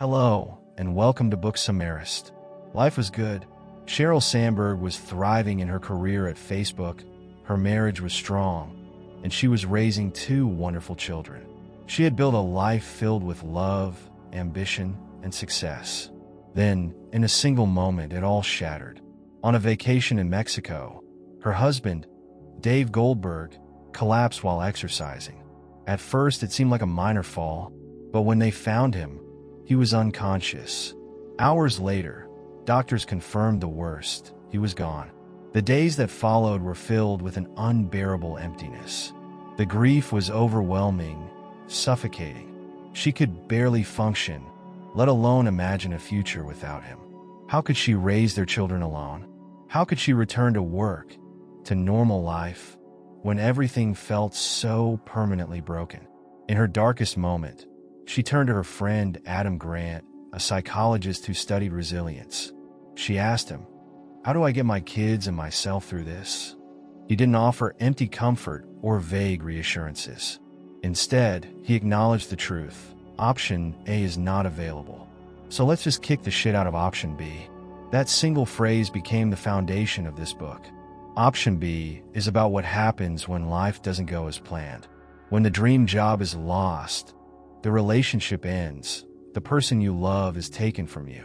Hello, and welcome to Book Summarist. Life was good. Sheryl Sandberg was thriving in her career at Facebook, her marriage was strong, and she was raising two wonderful children. She had built a life filled with love, ambition, and success. Then, in a single moment, it all shattered. On a vacation in Mexico, her husband, Dave Goldberg, collapsed while exercising. At first, it seemed like a minor fall, but when they found him, he was unconscious. Hours later, doctors confirmed the worst. He was gone. The days that followed were filled with an unbearable emptiness. The grief was overwhelming, suffocating. She could barely function, let alone imagine a future without him. How could she raise their children alone? How could she return to work, to normal life, when everything felt so permanently broken? In her darkest moment, she turned to her friend Adam Grant, a psychologist who studied resilience. She asked him, "How do I get my kids and myself through this?" He didn't offer empty comfort or vague reassurances. Instead, he acknowledged the truth. Option A is not available. So let's just kick the shit out of option B. That single phrase became the foundation of this book. Option B is about what happens when life doesn't go as planned. When the dream job is lost, the relationship ends, the person you love is taken from you.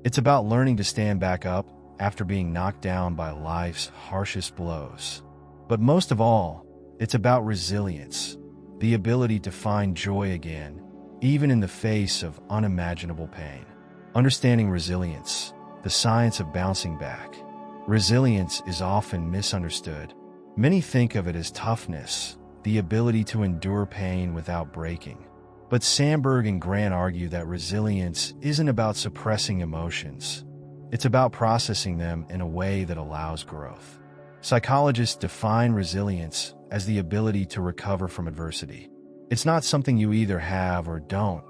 It's about learning to stand back up after being knocked down by life's harshest blows. But most of all, it's about resilience, the ability to find joy again, even in the face of unimaginable pain. Understanding resilience, the science of bouncing back. Resilience is often misunderstood. Many think of it as toughness, the ability to endure pain without breaking. But Sandberg and Grant argue that resilience isn't about suppressing emotions. It's about processing them in a way that allows growth. Psychologists define resilience as the ability to recover from adversity. It's not something you either have or don't.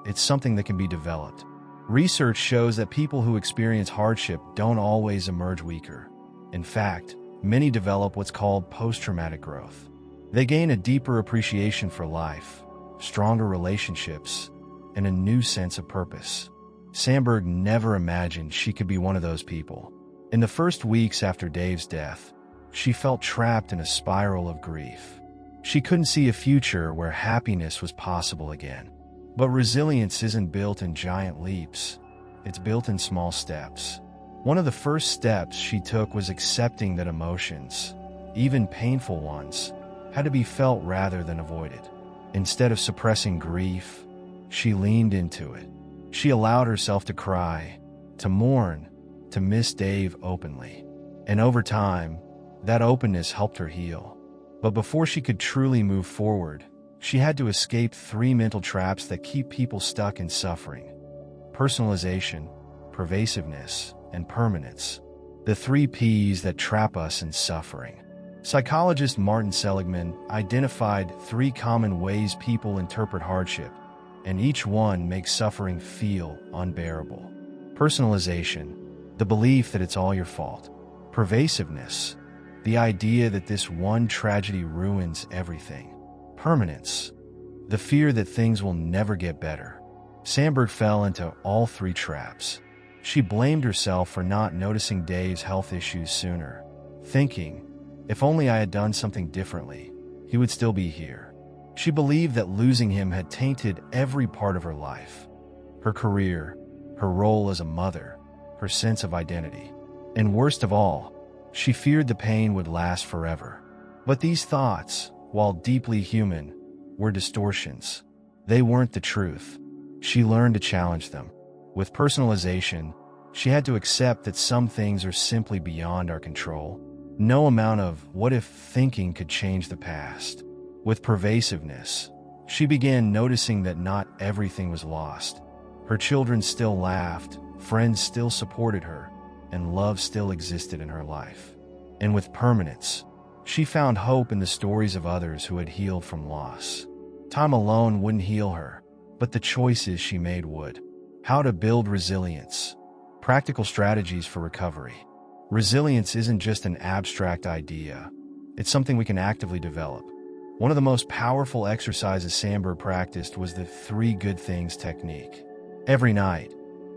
It's something that can be developed. Research shows that people who experience hardship don't always emerge weaker. In fact, many develop what's called post-traumatic growth. They gain a deeper appreciation for life, stronger relationships, and a new sense of purpose. Sandberg never imagined she could be one of those people. In the first weeks after Dave's death, she felt trapped in a spiral of grief. She couldn't see a future where happiness was possible again. But resilience isn't built in giant leaps. It's built in small steps. One of the first steps she took was accepting that emotions, even painful ones, had to be felt rather than avoided. Instead of suppressing grief, she leaned into it. She allowed herself to cry, to mourn, to miss Dave openly. And over time, that openness helped her heal. But before she could truly move forward, she had to escape three mental traps that keep people stuck in suffering: personalization, pervasiveness, and permanence. The three P's that trap us in suffering. Psychologist Martin Seligman identified three common ways people interpret hardship, and each one makes suffering feel unbearable. Personalization, the belief that it's all your fault. Pervasiveness, the idea that this one tragedy ruins everything. Permanence, the fear that things will never get better. Sandberg fell into all three traps. She blamed herself for not noticing Dave's health issues sooner, thinking, if only I had done something differently, he would still be here. She believed that losing him had tainted every part of her life: her career, her role as a mother, her sense of identity. And worst of all, she feared the pain would last forever. But these thoughts, while deeply human, were distortions. They weren't the truth. She learned to challenge them. With personalization, she had to accept that some things are simply beyond our control. No amount of what-if thinking could change the past. With pervasiveness, she began noticing that not everything was lost. Her children still laughed, friends still supported her, and love still existed in her life. And with permanence, she found hope in the stories of others who had healed from loss. Time alone wouldn't heal her, but the choices she made would. How to build resilience. Practical strategies for recovery. Resilience isn't just an abstract idea. It's something we can actively develop. One of the most powerful exercises Sandberg practiced was the 3 good things technique. Every night,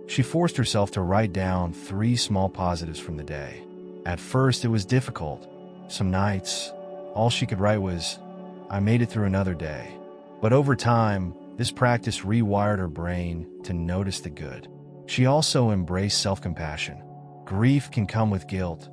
she forced herself to write down 3 small positives from the day. At first, it was difficult. Some nights, all she could write was, "I made it through another day." But over time, this practice rewired her brain to notice the good. She also embraced self-compassion. Grief can come with guilt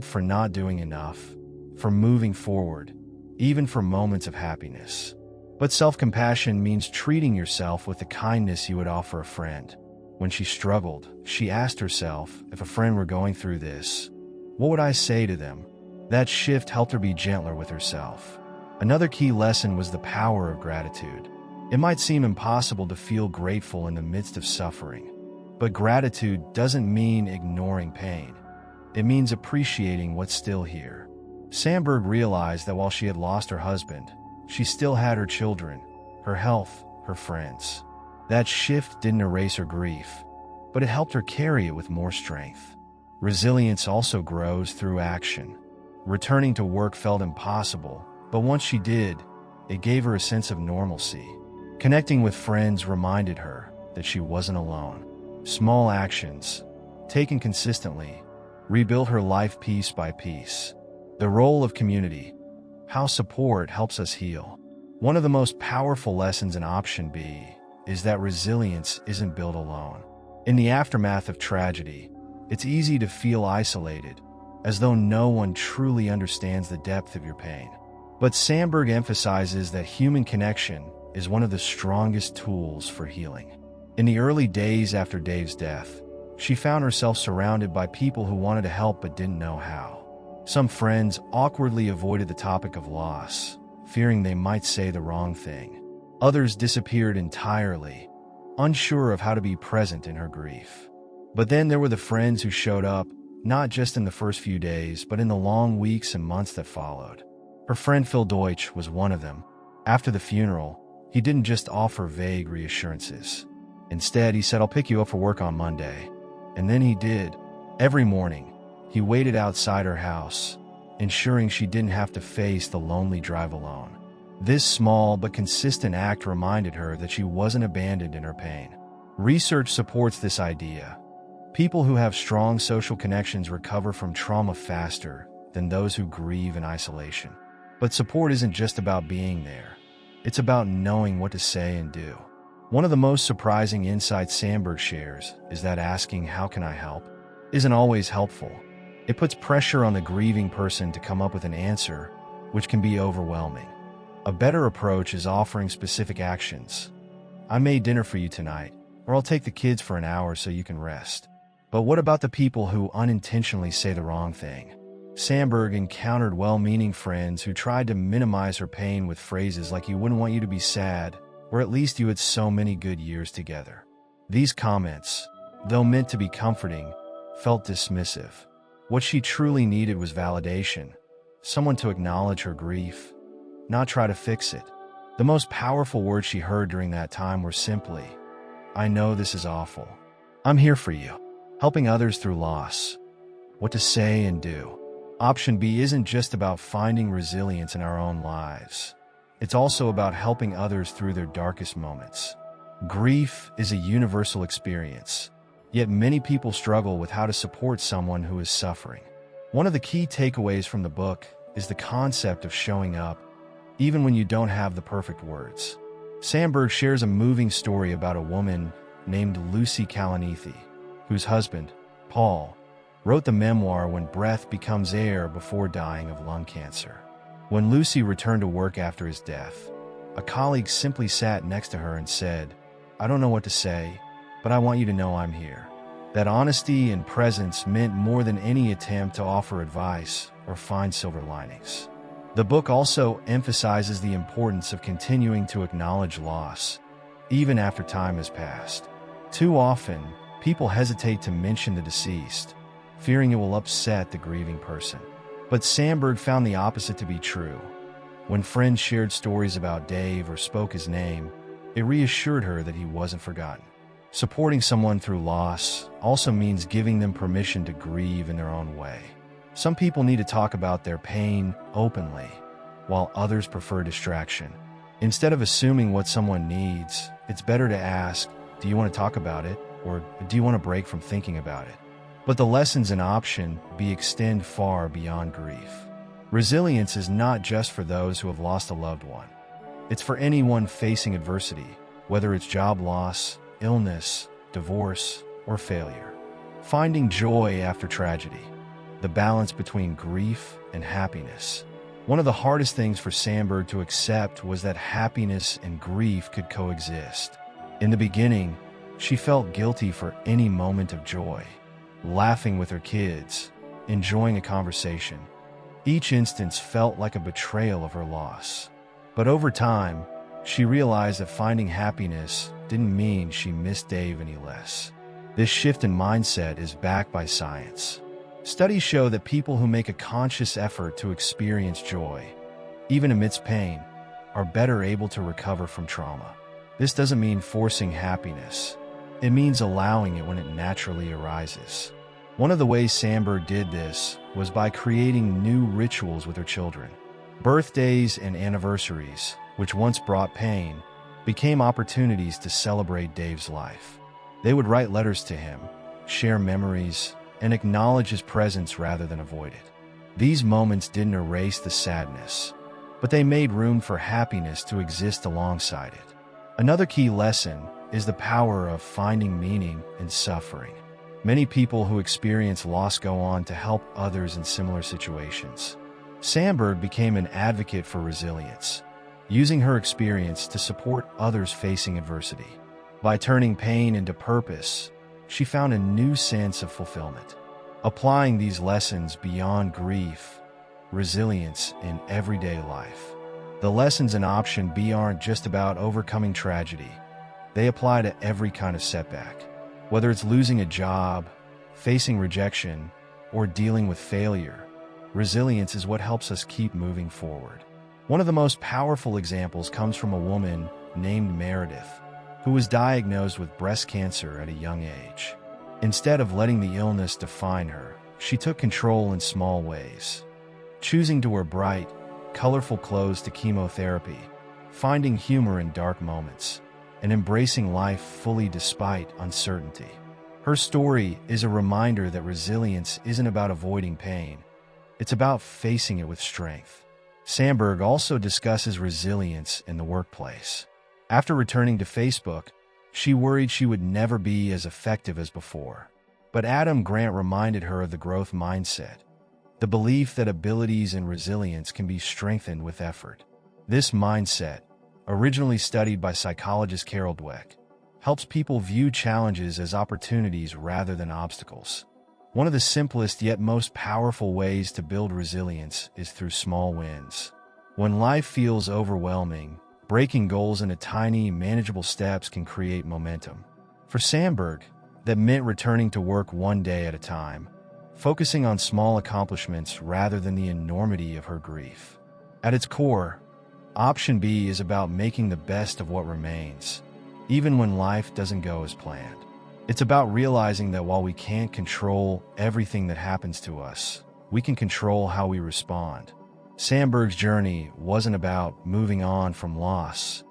for not doing enough, for moving forward, even for moments of happiness. But self-compassion means treating yourself with the kindness you would offer a friend. When she struggled, she asked herself, if a friend were going through this, what would I say to them? That shift helped her be gentler with herself. Another key lesson was the power of gratitude. It might seem impossible to feel grateful in the midst of suffering, but gratitude doesn't mean ignoring pain. It means appreciating what's still here. Sandberg realized that while she had lost her husband, she still had her children, her health, her friends. That shift didn't erase her grief, but it helped her carry it with more strength. Resilience also grows through action. Returning to work felt impossible, but once she did, it gave her a sense of normalcy. Connecting with friends reminded her that she wasn't alone. Small actions, taken consistently, rebuilt her life piece by piece. The role of community, how support helps us heal. One of the most powerful lessons in Option B is that resilience isn't built alone. In the aftermath of tragedy, it's easy to feel isolated, as though no one truly understands the depth of your pain. But Sandberg emphasizes that human connection is one of the strongest tools for healing. In the early days after Dave's death, she found herself surrounded by people who wanted to help but didn't know how. Some friends awkwardly avoided the topic of loss, fearing they might say the wrong thing. Others disappeared entirely, unsure of how to be present in her grief. But then there were the friends who showed up, not just in the first few days, but in the long weeks and months that followed. Her friend Phil Deutsch was one of them. After the funeral, he didn't just offer vague reassurances. Instead, he said, "I'll pick you up for work on Monday." And then he did. Every morning, he waited outside her house, ensuring she didn't have to face the lonely drive alone. This small but consistent act reminded her that she wasn't abandoned in her pain. Research supports this idea. People who have strong social connections recover from trauma faster than those who grieve in isolation. But support isn't just about being there. It's about knowing what to say and do. One of the most surprising insights Sandberg shares is that asking, "How can I help?" isn't always helpful. It puts pressure on the grieving person to come up with an answer, which can be overwhelming. A better approach is offering specific actions. "I made dinner for you tonight," or "I'll take the kids for an hour so you can rest." But what about the people who unintentionally say the wrong thing? Sandberg encountered well-meaning friends who tried to minimize her pain with phrases like, "You wouldn't want you to be sad," or "At least you had so many good years together." These comments, though meant to be comforting, felt dismissive. What she truly needed was validation, someone to acknowledge her grief, not try to fix it. The most powerful words she heard during that time were simply, "I know this is awful. I'm here for you." Helping others through loss. What to say and do. Option B isn't just about finding resilience in our own lives. It's also about helping others through their darkest moments. Grief is a universal experience, yet many people struggle with how to support someone who is suffering. One of the key takeaways from the book is the concept of showing up, even when you don't have the perfect words. Sandberg shares a moving story about a woman named Lucy Kalanithi, whose husband, Paul, wrote the memoir When Breath Becomes Air before dying of lung cancer. When Lucy returned to work after his death, a colleague simply sat next to her and said, "I don't know what to say, but I want you to know I'm here." That honesty and presence meant more than any attempt to offer advice or find silver linings. The book also emphasizes the importance of continuing to acknowledge loss, even after time has passed. Too often, people hesitate to mention the deceased, fearing it will upset the grieving person. But Sandberg found the opposite to be true. When friends shared stories about Dave or spoke his name, it reassured her that he wasn't forgotten. Supporting someone through loss also means giving them permission to grieve in their own way. Some people need to talk about their pain openly, while others prefer distraction. Instead of assuming what someone needs, it's better to ask, Do you want to talk about it? Or do you want a break from thinking about it? But the lessons in option B extend far beyond grief. Resilience is not just for those who have lost a loved one. It's for anyone facing adversity, whether it's job loss, illness, divorce, or failure. Finding joy after tragedy. The balance between grief and happiness. One of the hardest things for Sandberg to accept was that happiness and grief could coexist. In the beginning, she felt guilty for any moment of joy, laughing with her kids, enjoying a conversation. Each instance felt like a betrayal of her loss. But over time, she realized that finding happiness didn't mean she missed Dave any less. This shift in mindset is backed by science. Studies show that people who make a conscious effort to experience joy, even amidst pain, are better able to recover from trauma. This doesn't mean forcing happiness. It means allowing it when it naturally arises. One of the ways Sandberg did this was by creating new rituals with her children. Birthdays and anniversaries, which once brought pain, became opportunities to celebrate Dave's life. They would write letters to him, share memories, and acknowledge his presence rather than avoid it. These moments didn't erase the sadness, but they made room for happiness to exist alongside it. Another key lesson is the power of finding meaning in suffering. Many people who experience loss go on to help others in similar situations. Sandberg became an advocate for resilience, using her experience to support others facing adversity. By turning pain into purpose, she found a new sense of fulfillment. Applying these lessons beyond grief, resilience in everyday life. The lessons in option B aren't just about overcoming tragedy. They apply to every kind of setback. Whether it's losing a job, facing rejection, or dealing with failure, resilience is what helps us keep moving forward. One of the most powerful examples comes from a woman named Meredith, who was diagnosed with breast cancer at a young age. Instead of letting the illness define her, she took control in small ways, choosing to wear bright, colorful clothes to chemotherapy, finding humor in dark moments, and embracing life fully despite uncertainty. Her story is a reminder that resilience isn't about avoiding pain. It's about facing it with strength. Sandberg also discusses resilience in the workplace. After returning to Facebook, she worried she would never be as effective as before. But Adam Grant reminded her of the growth mindset, the belief that abilities and resilience can be strengthened with effort. This mindset, originally studied by psychologist Sheryl, helps people view challenges as opportunities rather than obstacles. One of the simplest yet most powerful ways to build resilience is through small wins. When life feels overwhelming, breaking goals into tiny, manageable steps can create momentum. For Sandberg, that meant returning to work one day at a time, focusing on small accomplishments rather than the enormity of her grief. At its core, option B is about making the best of what remains, even when life doesn't go as planned. It's about realizing that while we can't control everything that happens to us, we can control how we respond. Sandberg's journey wasn't about moving on from loss.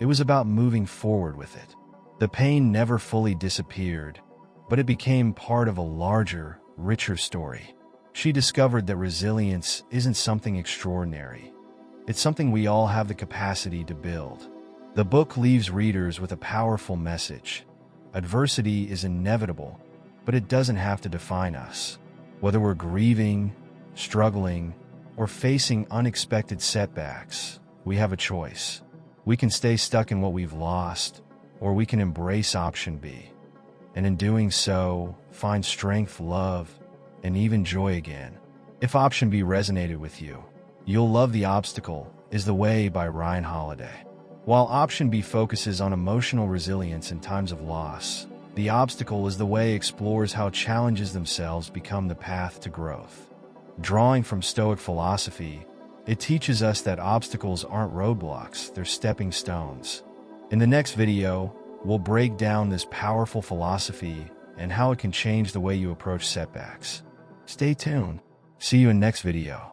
It was about moving forward with it. The pain never fully disappeared, but it became part of a larger, richer story. She discovered that resilience isn't something extraordinary. It's something we all have the capacity to build. The book leaves readers with a powerful message. Adversity is inevitable, but it doesn't have to define us. Whether we're grieving, struggling, or facing unexpected setbacks, we have a choice. We can stay stuck in what we've lost, or we can embrace option B. And in doing so, find strength, love, and even joy again. If option B resonated with you, You'll Love the Obstacle is the Way by Ryan Holiday. While option B focuses on emotional resilience in times of loss, The Obstacle is the Way explores how challenges themselves become the path to growth. Drawing from Stoic philosophy, it teaches us that obstacles aren't roadblocks, they're stepping stones. In the next video, we'll break down this powerful philosophy and how it can change the way you approach setbacks. Stay tuned. See you in next video.